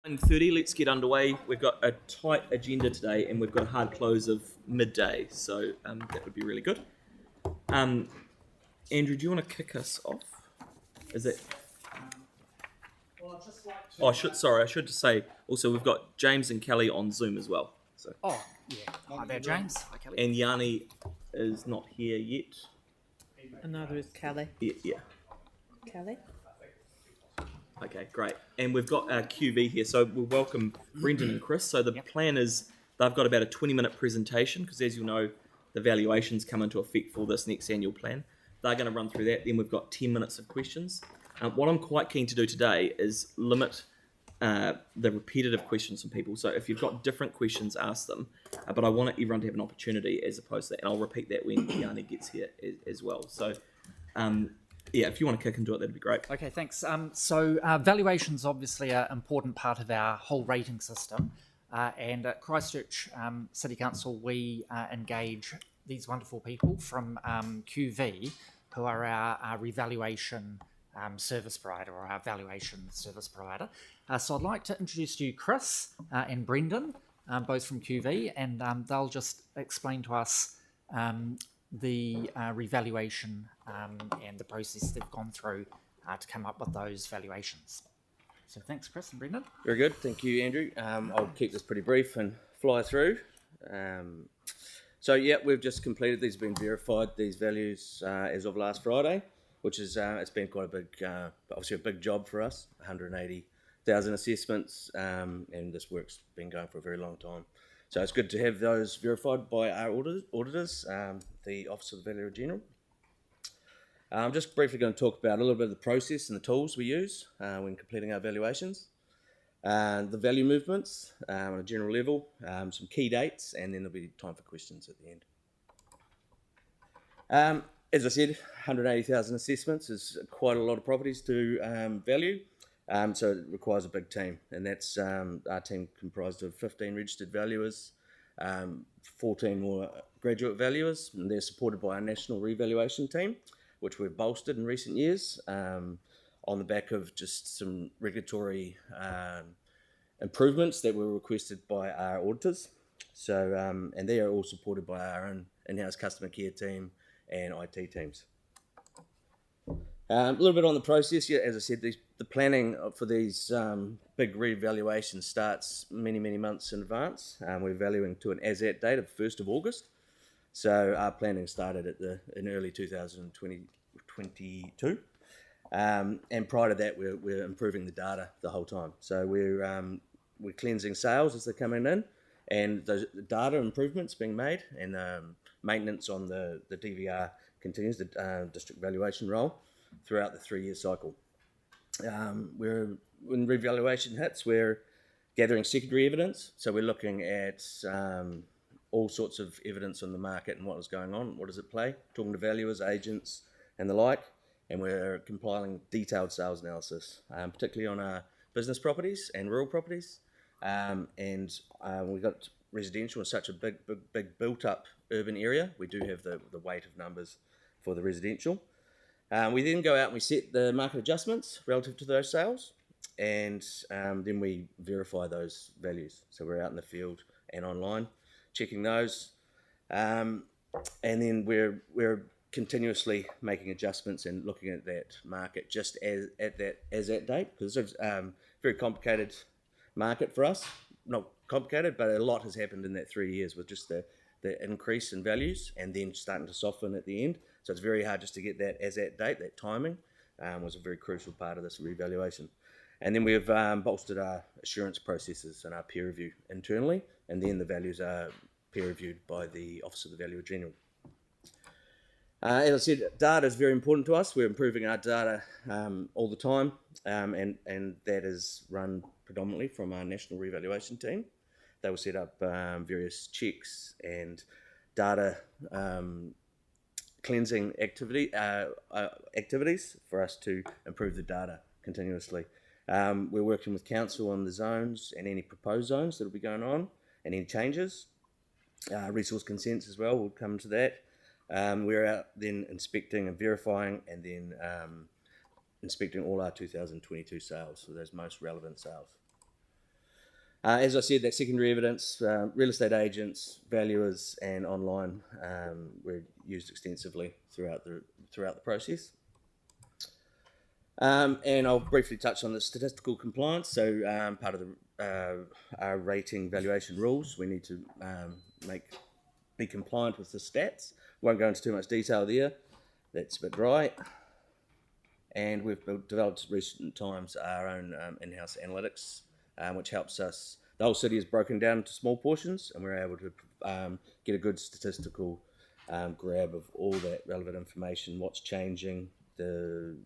9:30, let's get underway. We've got a tight agenda today and we've got a hard close of midday, so that would be really good. Andrew, do you want to kick us off? Is it? Well, I'd just like to... I should just say also we've got James and Kelly on Zoom as well. So. Oh, yeah. Hi there, James. Hi, Kelly. And Yanni is not here yet. And neither is Kelly. Yeah. Kelly? Okay, great. And we've got our QV here, so we'll welcome Brendan and Chris. So the plan is they've got about a 20-minute presentation, because as you know, the valuations come into effect for this next annual plan. They're going to run through that. Then we've got 10 minutes of questions. What I'm quite keen to do today is limit the repetitive questions from people. So if you've got different questions, ask them. But I want everyone to have an opportunity as opposed to that. And I'll repeat that when Yanni gets here as well. So... yeah, if you want to kick into it, that'd be great. Okay, thanks. So valuation's obviously an important part of our whole rating system. And at Christchurch City Council, we engage these wonderful people from QV, who are our revaluation service provider, or our valuation service provider. So I'd like to introduce to you Chris and Brendan, both from QV, and they'll just explain to us the revaluation and the process they've gone through to come up with those valuations. So thanks, Chris and Brendan. Very good, thank you, Andrew. I'll keep this pretty brief and fly through. So yeah, we've just completed these, been verified, these values as of last Friday, which is it's been quite a big, obviously a big job for us. 180,000 assessments, and this work's been going for a very long time. So it's good to have those verified by our auditors, the Office of the Valuer General. I'm just briefly going to talk about a little bit of the process and the tools we use when completing our valuations, the value movements on a general level, some key dates, and then there'll be time for questions at the end. As I said, 180,000 assessments is quite a lot of properties to value. So it requires a big team, and that's our team comprised of 15 registered valuers, 14 more graduate valuers, and they're supported by our national revaluation team, which we've bolstered in recent years on the back of just some regulatory improvements that were requested by our auditors. So, and they are all supported by our own in-house customer care team and IT teams. A little bit on the process. Yeah, as I said, the planning for these big revaluations starts many months in advance. We're valuing to an as-at date of 1st of August. So our planning started in early 2022. And prior to that, we're improving the data the whole time. So we're cleansing sales as they're coming in, and the data improvements being made, and maintenance on the DVR continues, the district valuation role, throughout the 3-year cycle. When revaluation hits, we're gathering secondary evidence. So we're looking at all sorts of evidence on the market and what is going on, what does it play, talking to valuers, agents, and the like. And we're compiling detailed sales analysis, particularly on our business properties and rural properties. And we've got residential in such a big built-up urban area. We do have the weight of numbers for the residential. We then go out and we set the market adjustments relative to those sales, and then we verify those values. So we're out in the field and online checking those, and then we're continuously making adjustments and looking at that market just as at that date, because it's a very complicated market for us. Not complicated, but a lot has happened in that 3 years with just the increase in values and then starting to soften at the end. So it's very hard just to get that as at date. That timing was a very crucial part of this revaluation. And then we've bolstered our assurance processes and our peer review internally, and then the values are peer reviewed by the Office of the Valuer General. As I said, data is very important to us. We're improving our data all the time, and that is run predominantly from our national revaluation team. They will set up various checks and data cleansing activities for us to improve the data continuously. We're working with council on the zones and any proposed zones that will be going on and any changes. Resource consents as well, we'll come to that. We're out then inspecting and verifying, and then inspecting all our 2022 sales, so those most relevant sales. As I said, that secondary evidence, real estate agents, valuers, and online were used extensively throughout the process. And I'll briefly touch on the statistical compliance. So part of our rating valuation rules, we need to be compliant with the stats. Won't go into too much detail there. That's a bit dry. And we've developed recent times our own in-house analytics, which helps us. The whole city is broken down into small portions, and we're able to get a good statistical grab of all that relevant information, what's changing, the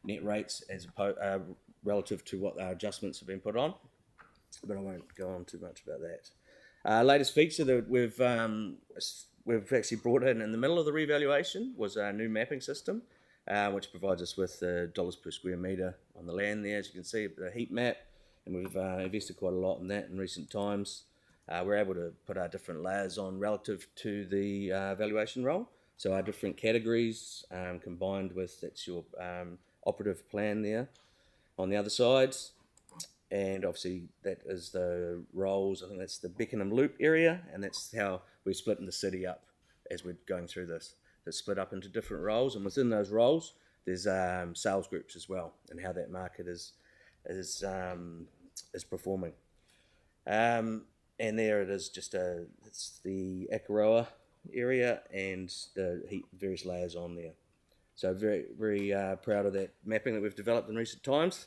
net rates as relative to what our adjustments have been put on. But I won't go on too much about that. Latest feature that we've actually brought in the middle of the revaluation was our new mapping system, which provides us with dollars per square metre on the land there, as you can see, the heat map, and we've invested quite a lot in that in recent times. We're able to put our different layers on relative to the valuation role, so our different categories combined with, that's your operative plan there on the other sides, and obviously that is the roles. I think that's the Beckenham Loop area, and that's how we're splitting the city up as we're going through this. It's split up into different roles, and within those roles there's sales groups as well, and how that market is performing. And there it is, it's the Akaroa area and the various layers on there. So very, very proud of that mapping that we've developed in recent times.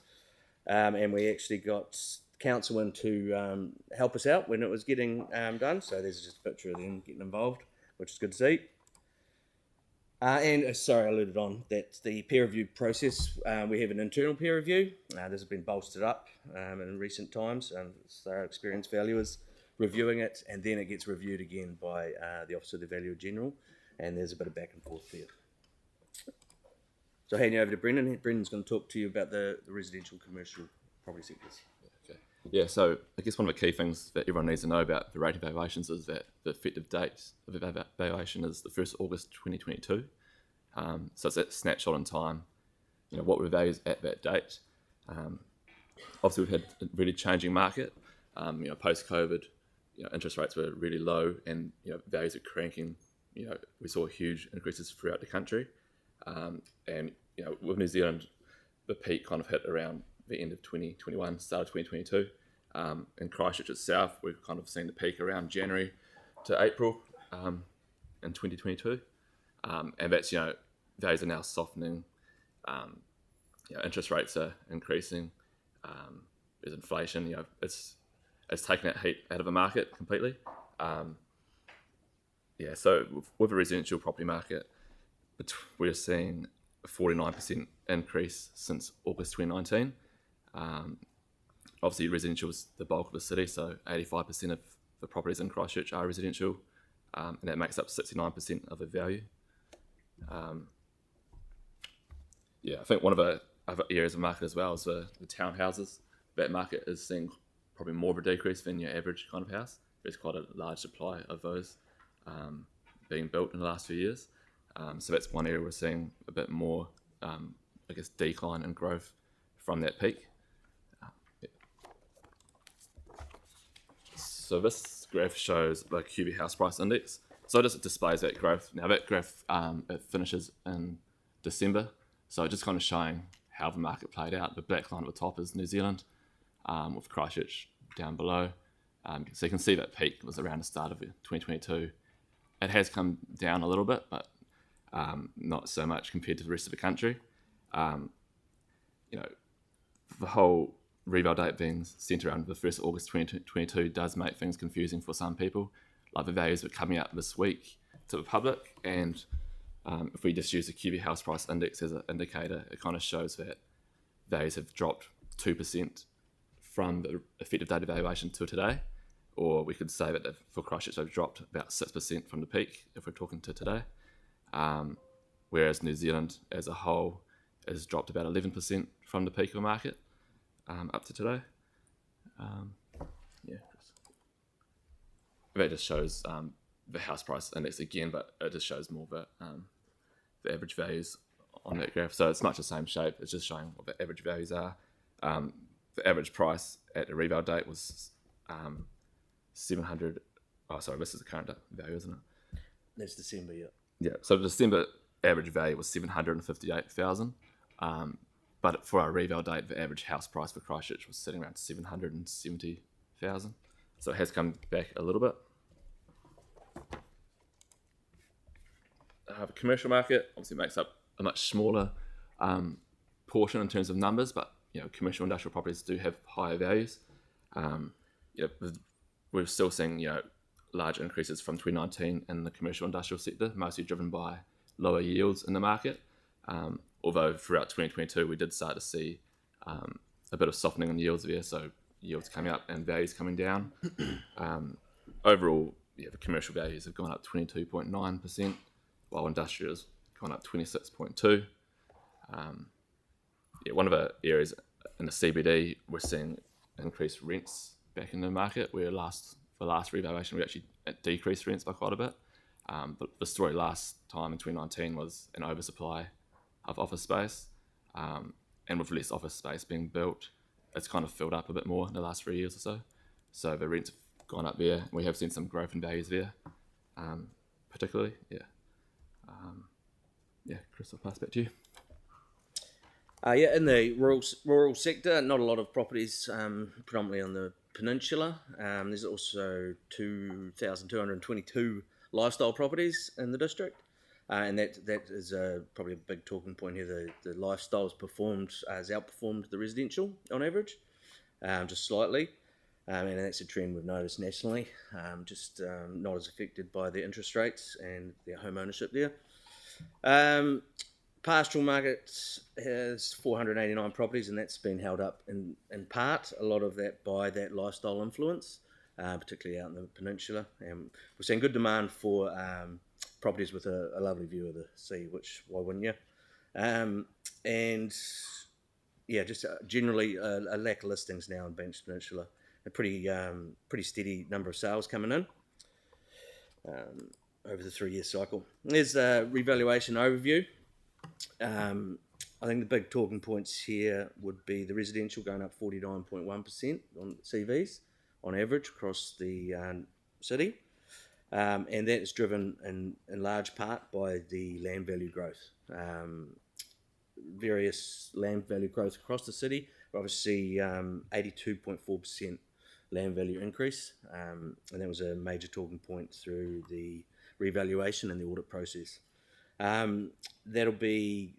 And we actually got council in to help us out when it was getting done. So there's just a picture of them getting involved, which is good to see. And sorry, I alluded on that the peer review process, we have an internal peer review. This has been bolstered up in recent times. So our experienced valuers reviewing it, and then it gets reviewed again by the Office of the Valuer General, and there's a bit of back and forth there. So handing over to Brendan. Brendan's going to talk to you about the residential commercial property sectors. Okay. Yeah, so I guess one of the key things that everyone needs to know about the rating valuations is that the effective date of the valuation is the 1st of August 2022. So it's that snapshot in time, what were values at that date. Obviously, we've had a really changing market. Post-COVID, interest rates were really low, and values are cranking. We saw huge increases throughout the country. And with New Zealand, the peak kind of hit around the end of 2021, start of 2022. In Christchurch itself, we've kind of seen the peak around January to April in 2022. And that's, values are now softening. Interest rates are increasing. There's inflation. It's taken that heat out of the market completely. So with the residential property market, we're seeing a 49% increase since August 2019. Obviously, residential is the bulk of the city, so 85% of the properties in Christchurch are residential, and that makes up 69% of the value. I think one of the other areas of the market as well is the townhouses. That market is seeing probably more of a decrease than your average kind of house. There's quite a large supply of those being built in the last few years. So that's one area we're seeing a bit more, decline and growth from that peak. So this graph shows the QV house price index. So it just displays that growth. Now that graph, it finishes in December. So just kind of showing how the market played out. The black line at the top is New Zealand, with Christchurch down below. So you can see that peak was around the start of 2022. It has come down a little bit, but not so much compared to the rest of the country. The whole reval date being centred around the 1st of August 2022 does make things confusing for some people. Like the values were coming out this week to the public, and if we just use the QV house price index as an indicator, it kind of shows that values have dropped 2% from the effective date of valuation to today, or we could say that for Christchurch they've dropped about 6% from the peak if we're talking to today. Whereas New Zealand as a whole has dropped about 11% from the peak of the market up to today. That just shows the house price index again, but it just shows more the average values on that graph. So it's much the same shape, it's just showing what the average values are. The average price at the reval date was 700. Oh, sorry, this is the current value, isn't it? That's December, yeah. Yeah. So the December average value was 758,000. But for our reval date, the average house price for Christchurch was sitting around 770,000. So it has come back a little bit. The commercial market obviously makes up a much smaller portion in terms of numbers, but commercial industrial properties do have higher values. We're still seeing large increases from 2019 in the commercial industrial sector, mostly driven by lower yields in the market. Although throughout 2022 we did start to see a bit of softening in yields there, so yields coming up and values coming down. Overall, the commercial values have gone up 22.9%, while industrial has gone up 26.2%. One of the areas in the CBD we're seeing increased rents back in the market, where the last revaluation we actually decreased rents by quite a bit. But the story last time in 2019 was an oversupply of office space, and with less office space being built, it's kind of filled up a bit more in the last 3 years or so. So the rents have gone up there. We have seen some growth in values there, particularly. Chris, I'll pass back to you. In the rural sector, not a lot of properties, predominantly on the peninsula. There's also 2,222 lifestyle properties in the district, and that is probably a big talking point here. The lifestyle has outperformed the residential on average, just slightly, and that's a trend we've noticed nationally. Not as affected by the interest rates and the home ownership there. Pastoral market has 489 properties, and that's been held up in part, a lot of that by that lifestyle influence, particularly out in the peninsula. And we're seeing good demand for properties with a lovely view of the sea, which why wouldn't you? Generally a lack of listings now in Banks Peninsula. A pretty steady number of sales coming in over the 3-year cycle. There's a revaluation overview. I think the big talking points here would be the residential going up 49.1% on CVs on average across the city, and that is driven in large part by the land value growth. Various land value growth across the city, obviously 82.4% land value increase, and that was a major talking point through the revaluation and the audit process. That'll be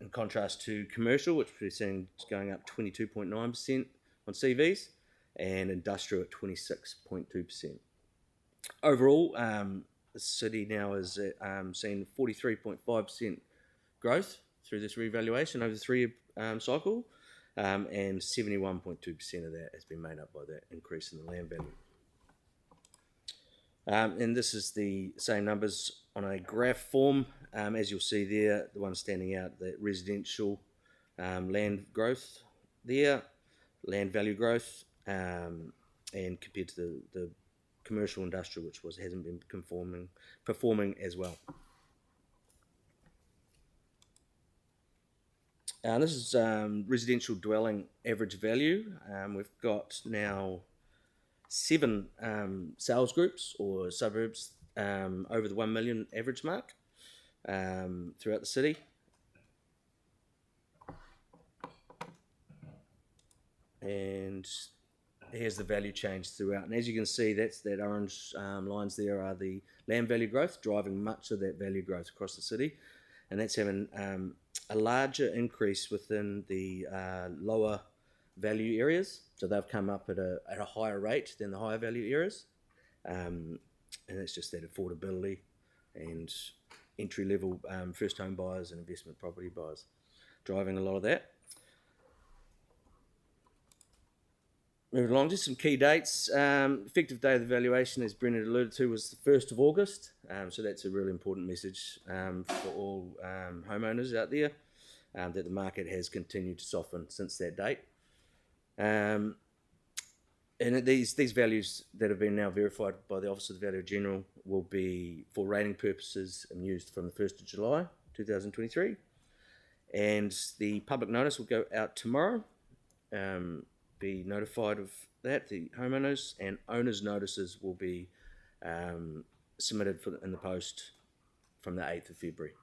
in contrast to commercial, which we're seeing is going up 22.9% on CVs, and industrial at 26.2%. Overall, the city now has seen 43.5% growth through this revaluation over the 3-year cycle, and 71.2% of that has been made up by that increase in the land value. And this is the same numbers on a graph form. As you'll see there, the one standing out, the residential land growth there, land value growth, and compared to the commercial industrial, which hasn't been performing as well. This is residential dwelling average value. We've got now 7 sales groups or suburbs over the 1 million average mark throughout the city. And here's the value change throughout. And as you can see, that orange lines there are the land value growth, driving much of that value growth across the city. And that's having a larger increase within the lower value areas. So they've come up at a higher rate than the higher value areas. And it's just that affordability and entry-level first home buyers and investment property buyers driving a lot of that. Moving along, just some key dates. Effective day of the valuation, as Brendan alluded to, was the 1st of August. So that's a really important message for all homeowners out there, that the market has continued to soften since that date. And these values that have been now verified by the Office of the Valuer General will be for rating purposes and used from the 1st of July 2023. And the public notice will go out tomorrow. be notified of that, the homeowners, and owners' notices will be submitted in the post from the 8th of February.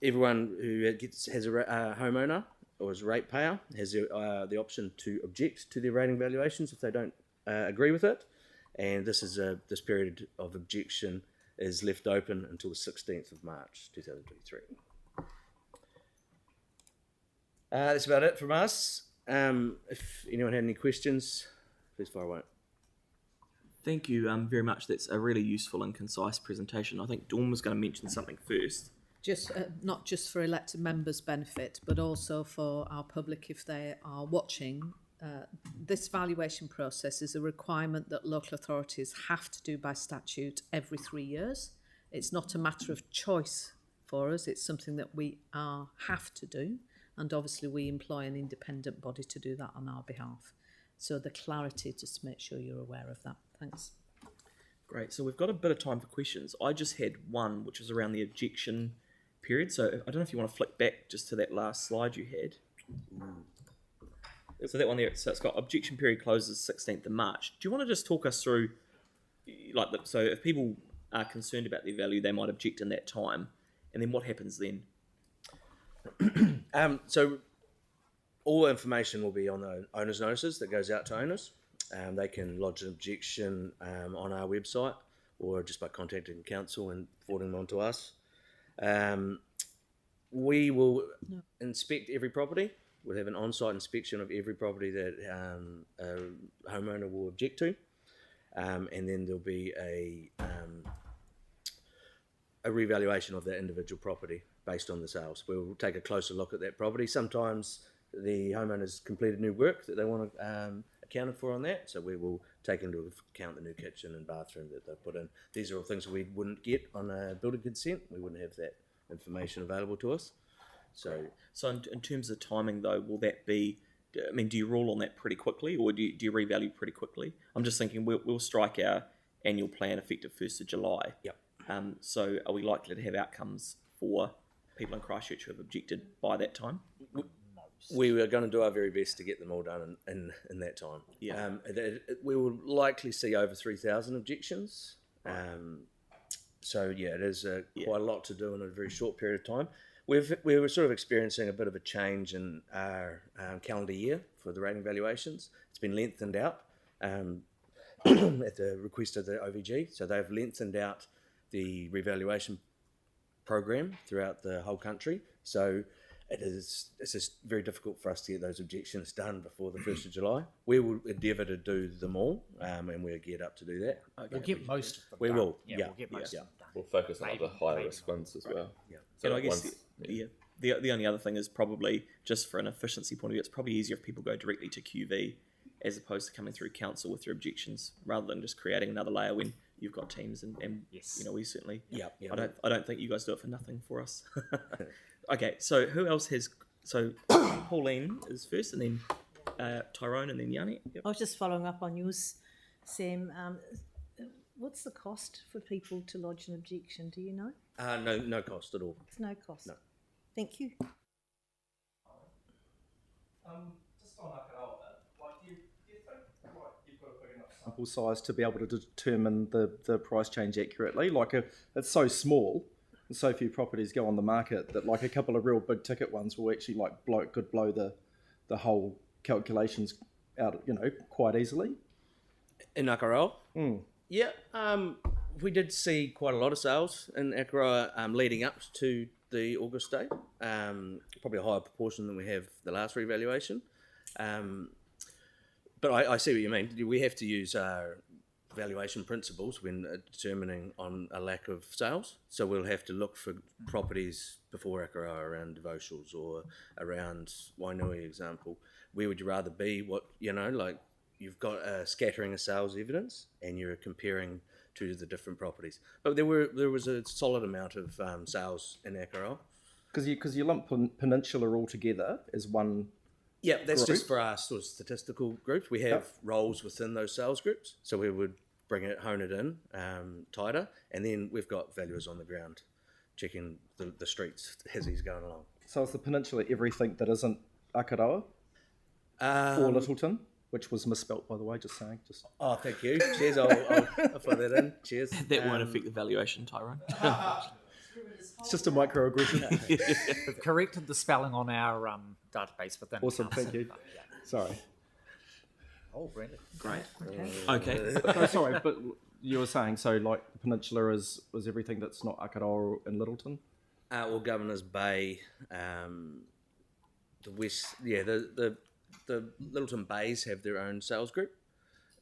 Everyone who has a homeowner or is a ratepayer has the option to object to their rating valuations if they don't agree with it, and this period of objection is left open until the 16th of March 2023. That's about it from us. If anyone had any questions, please fire away. Thank you very much. That's a really useful and concise presentation. I think Dawn was going to mention something first. Just not just for elected members' benefit, but also for our public if they are watching. This valuation process is a requirement that local authorities have to do by statute every 3 years. It's not a matter of choice for us. It's something that we have to do. And obviously we employ an independent body to do that on our behalf. So the clarity, just to make sure you're aware of that. Thanks. Great. So we've got a bit of time for questions. I just had one, which was around the objection period. So I don't know if you want to flick back just to that last slide you had. So that one there, so it's got objection period closes 16th of March. Do you want to just talk us through, so if people are concerned about their value, they might object in that time, and then what happens then? So all information will be on the owner's notices that goes out to owners. They can lodge an objection on our website or just by contacting council and forwarding them on to us. We will inspect every property. We'll have an on-site inspection of every property that a homeowner will object to, and then there'll be a revaluation of that individual property based on the sales. We'll take a closer look at that property. Sometimes the homeowner's completed new work that they want accounted for on that, so we will take into account the new kitchen and bathroom that they've put in. These are all things we wouldn't get on a building consent. We wouldn't have that information available to us. So in terms of timing, though, will that be? I mean, do you rule on that pretty quickly, or do you revalue pretty quickly? I'm just thinking we'll strike our annual plan effective 1st of July. Yep. So are we likely to have outcomes for people in Christchurch who have objected by that time? we are going to do our very best to get them all done in that time. Yeah. We will likely see over 3,000 objections. So yeah, it is quite a lot to do in a very short period of time. We were sort of experiencing a bit of a change in our calendar year for the rating valuations. It's been lengthened out at the request of the OVG. So they've lengthened out the revaluation program throughout the whole country. So it's just very difficult for us to get those objections done before the 1st of July. We will endeavour to do them all, and we're geared up to do that. Okay. We'll get most of them We done. will, Yeah, yeah. we'll get most of them done. We'll focus on Maybe, the higher maybe risk not. ones as well. Yeah. So And I guess once- the only other thing is probably just for an efficiency point of view, it's probably easier if people go directly to QV as opposed to coming through council with their objections, rather than just creating another layer when you've got teams and Yes. you know, we certainly Yeah. I don't think you guys do it for nothing for us. Okay, so who else has? So Pauline is first, and then Tyrone, and then Yanni. Yep. I was just following up on yours, Sam. What's the cost for people to lodge an objection? Do you know? No cost at all. It's no cost. No. Thank you. Just on that, do you think you've got a big enough sample size to be able to determine the price change accurately? It's so small, and so few properties go on the market that a couple of real big ticket ones will actually blow the whole calculations out, quite easily. In Akaroa? Yeah, we did see quite a lot of sales in Akaroa leading up to the August date, probably a higher proportion than we have the last revaluation. But I see what you mean. We have to use our valuation principles when determining on a lack of sales. So we'll have to look for properties before Akaroa around Devotionals or around Wainui, example. Where would you rather be? You've got a scattering of sales evidence and you're comparing to the different properties. But there was a solid amount of sales in Akaroa. Because you lump Peninsula all together as one. Yeah, that's group. just for our sort of statistical groups. We have roles within those sales groups, so we would hone it in tighter, and then we've got valuers on the ground checking the streets as he's going along. So is the Peninsula everything that isn't Akaroa? or Littleton, which was misspelt, by the way, just saying. Oh, thank you. Cheers. I'll put that in. Cheers. That won't affect the valuation, Tyrone. It's just a microaggression. We've corrected the spelling on our database within Awesome, council, thank you. but, yeah. Sorry. Oh, Brandon. Great. Okay. No, sorry, but you were saying, so like the peninsula was everything that's not Akaroa and Littleton? Or Governor's Bay, the west, the Littleton Bays have their own sales group.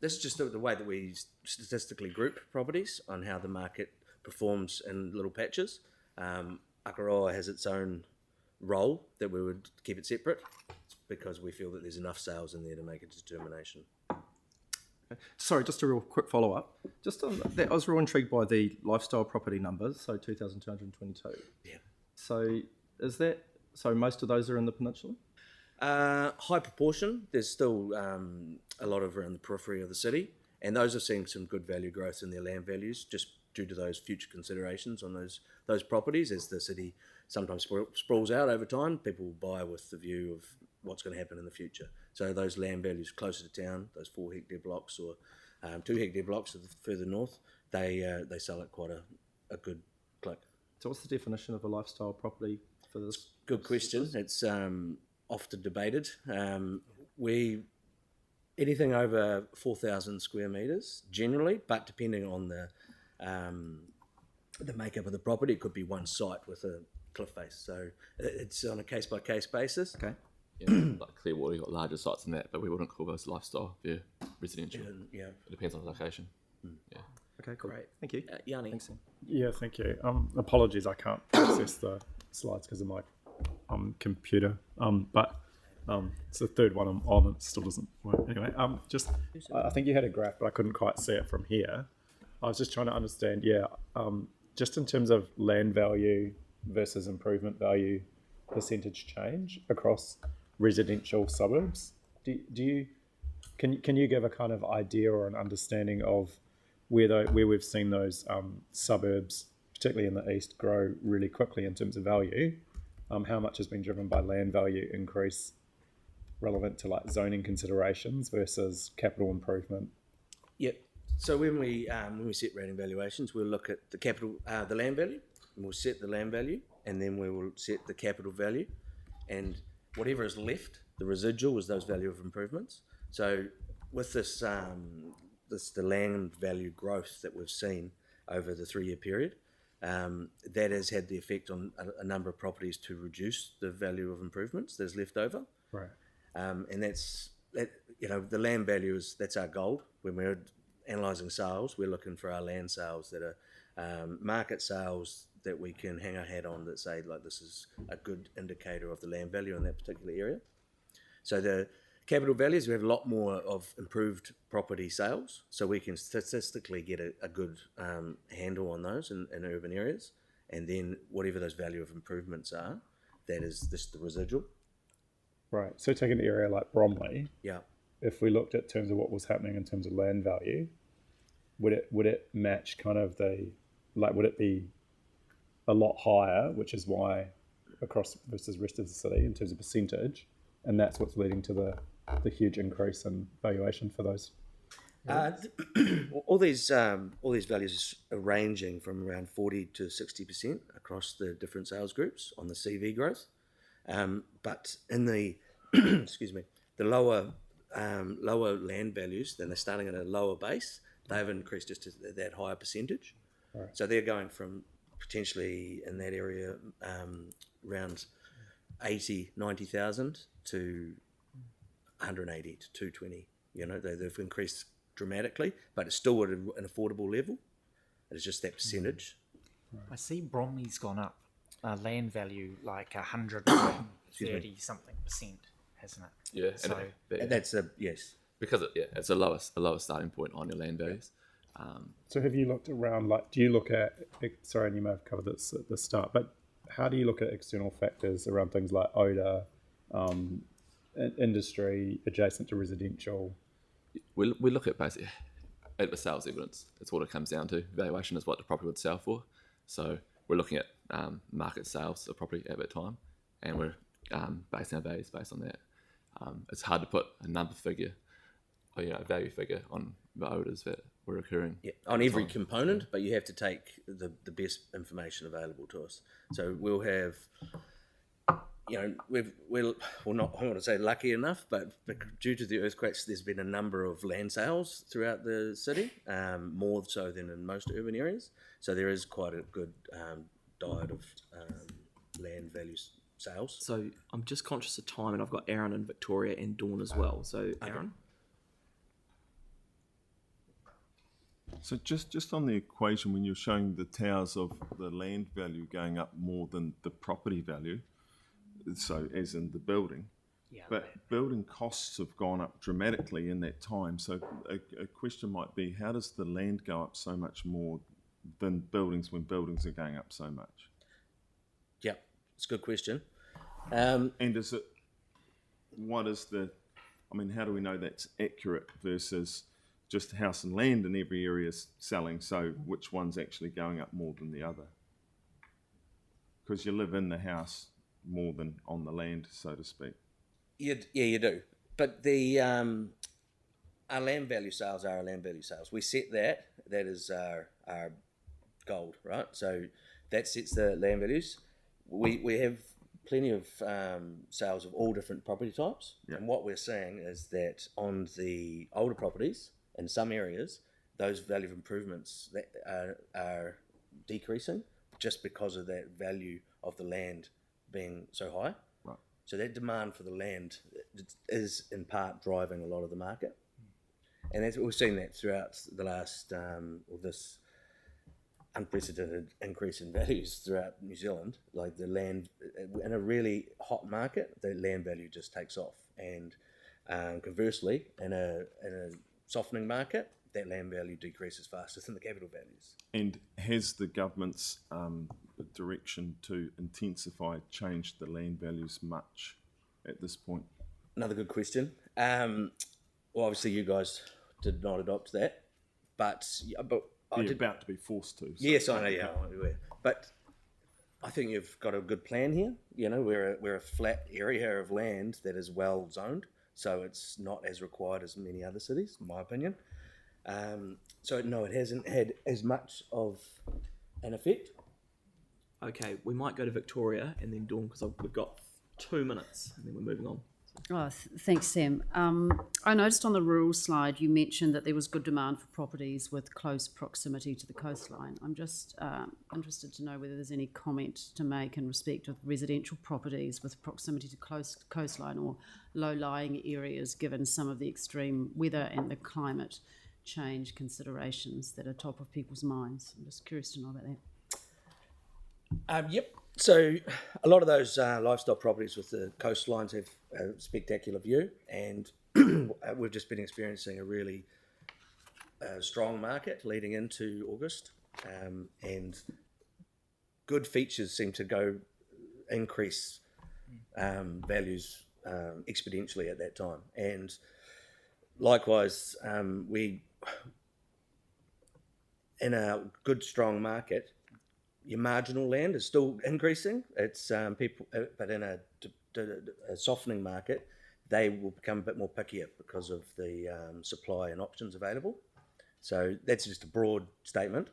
This is just the way that we statistically group properties on how the market performs in little patches. Akaroa has its own role that we would keep it separate because we feel that there's enough sales in there to make a determination. Sorry, just a real quick follow-up. Just on that, I was real intrigued by the lifestyle property numbers, so 2,222. Yeah. So so most of those are in the peninsula? High proportion. There's still a lot of around the periphery of the city, and those are seeing some good value growth in their land values just due to those future considerations on those properties. As the city sometimes sprawls out over time, people buy with the view of what's going to happen in the future. So those land values closer to town, those 4 hectare blocks or 2 hectare blocks further north, they sell at quite a good click. So what's the definition of a lifestyle property for this? Good question. It's often debated. Anything over 4,000 square metres generally, but depending on the makeup of the property, it could be one site with a cliff face. So it's on a case by case basis. Okay. Yeah, like Clearwater, you've got larger sites than that, but we wouldn't call those lifestyle. They're residential. Yeah. It depends on the location. Yeah. Okay, cool. Great. Thank you. Yanni. Thanks, Sam. Yeah, thank you. Apologies, I can't access the slides because of my computer. But it's the third one I'm on and it still doesn't work. Anyway, I think you had a graph, but I couldn't quite see it from here. I was just trying to understand, just in terms of land value versus improvement value percentage change across residential suburbs. Can you give a kind of idea or an understanding of where we've seen those suburbs, particularly in the east, grow really quickly in terms of value? How much has been driven by land value increase relevant to like zoning considerations versus capital improvement? Yep. So when we set rating valuations, we'll look at the land value, and we'll set the land value, and then we will set the capital value, and whatever is left, the residual, is those value of improvements. So with this, the land value growth that we've seen over the 3-year period, that has had the effect on a number of properties to reduce the value of improvements that's left over. Right. And the land value that's our goal. When we're analysing sales, we're looking for our land sales that are market sales that we can hang our hat on that say, like, this is a good indicator of the land value in that particular area. So the capital values, we have a lot more of improved property sales, so we can statistically get a good handle on those in urban areas, and then whatever those value of improvements are, that is just the residual. Right. So take an area like Bromley. Yeah. If we looked at terms of what was happening in terms of land value, would it match kind of would it be a lot higher, which is why across versus rest of the city in terms of percentage, and that's what's leading to the huge increase in valuation for those? All these values are ranging from around 40 to 60% across the different sales groups on the CV growth. But in the the lower land values, then they're starting at a lower base. They've increased just to that higher percentage. Right. So they're going from potentially in that area around 90,000 to 180 to 220. They've increased dramatically, but it's still at an affordable level. It's just that percentage. I see Bromley's gone up land value like 130 something percent, hasn't it? Yeah. So And that's yes. because it's a lower starting point on your land values. So have you looked around, do you look at, sorry, and you may have covered this at the start, but how do you look at external factors around things like odour, industry adjacent to residential? We look at basically at the sales evidence. That's what it comes down to. Valuation is what the property would sell for. So we're looking at market sales of property at that time, and we're basing our values based on that. it's hard to put a number figure or a value figure on the odours that were occurring. Yeah, on every component, but you have to take the best information available to us. So we'll have, we're not, I want to say lucky enough, but due to the earthquakes, there's been a number of land sales throughout the city, more so than in most urban areas. So there is quite a good diet of land values sales. So I'm just conscious of time, and I've got Aaron and Victoria and Dawn as well. So Aaron. So just on the equation, when you're showing the towers of the land value going up more than the property value, so as in the building, but building costs have gone up dramatically in that time. So a question might be, how does the land go up so much more than buildings when buildings are going up so much? Yeah, it's a good question. And is it, what is the, I mean, how do we know that's accurate versus just house and land in every area is selling, so which one's actually going up more than the other? Because you live in the house more than on the land, so to speak. Yeah, you do. But the our land value sales are our land value sales. We set that. That is our gold, right? So that sets the land values. We have plenty of sales of all different property types. Yeah. And what we're seeing is that on the older properties, in some areas, those value improvements that are decreasing just because of that value of the land being so high. Right. So that demand for the land is in part driving a lot of the market. And we've seen that throughout the last, this unprecedented increase in values throughout New Zealand. Like the land, in a really hot market, the land value just takes off. And conversely, in a softening market, that land value decreases faster than the capital values. And has the government's direction to intensify changed the land values much at this point? Another good question. Well, obviously you guys did not adopt that, but I You're did. about to be forced to. So. Yes, I know. Yeah, I'm aware. But I think you've got a good plan here. You know, we're a flat area of land that is well zoned, so it's not as required as many other cities, in my opinion. So no, it hasn't had as much of an effect. Okay, we might go to Victoria and then Dawn, because we've got 2 minutes and then we're moving on. Oh, thanks, Sam. I noticed on the rural slide you mentioned that there was good demand for properties with close proximity to the coastline. I'm just interested to know whether there's any comment to make in respect of residential properties with proximity to coastline or low-lying areas, given some of the extreme weather and the climate change considerations that are top of people's minds. I'm just curious to know about that. Yep. So a lot of those lifestyle properties with the coastlines have a spectacular view, and we've just been experiencing a really strong market leading into August, and good features seem to increase values exponentially at that time. And likewise, we in a good strong market, your marginal land is still increasing. It's people, but in a softening market, they will become a bit more pickier because of the supply and options available. So that's just a broad statement.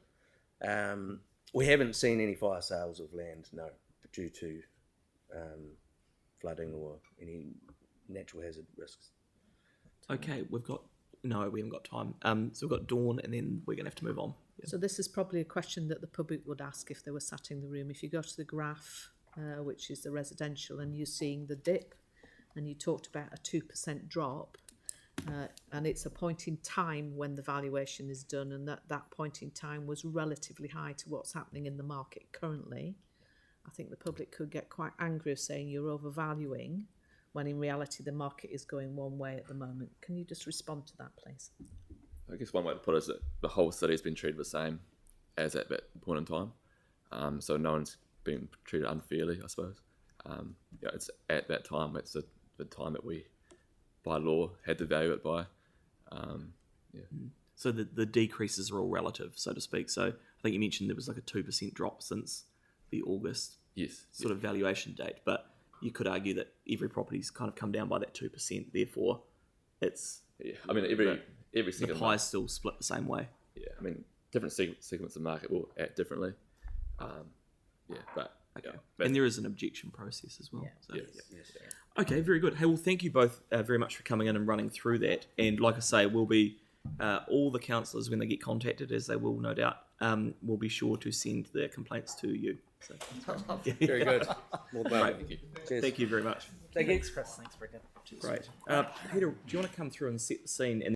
We haven't seen any fire sales of land, no, due to flooding or any natural hazard risks. Okay, we haven't got time. So we've got Dawn and then we're going to have to move on. Yep. So this is probably a question that the public would ask if they were sat in the room. If you go to the graph, which is the residential, and you're seeing the dip, and you talked about a 2% drop, and it's a point in time when the valuation is done, and that point in time was relatively high to what's happening in the market currently. I think the public could get quite angry of saying you're overvaluing, when in reality the market is going one way at the moment. Can you just respond to that, please? I guess one way to put it is that the whole city has been treated the same as at that point in time. So no one's been treated unfairly, I suppose. It's at that time, it's the time that we, by law, had to value it by. So the decreases are all relative, so to speak. So I think you mentioned there was like a 2% drop since the August Yes. sort of valuation date. But you could argue that every property's kind of come down by that 2%. Therefore, it's Yeah, I mean every the segment. pie's still split the same way. Yeah, I mean different segments of the market will act differently. Yeah, but Okay. but- And there is an objection process as well. So. yes. Okay, very good. Hey, well, thank you both very much for coming in and running through that. And like I say, we'll be all the councillors, when they get contacted, as they will no doubt, will be sure to send their complaints to you. So, Very good. More than welcome. Thank you. Cheers. Thank you very much. Thank you. Thanks, Chris. Thanks, Brendan. Great. Peter, do you want to come through and set the scene? And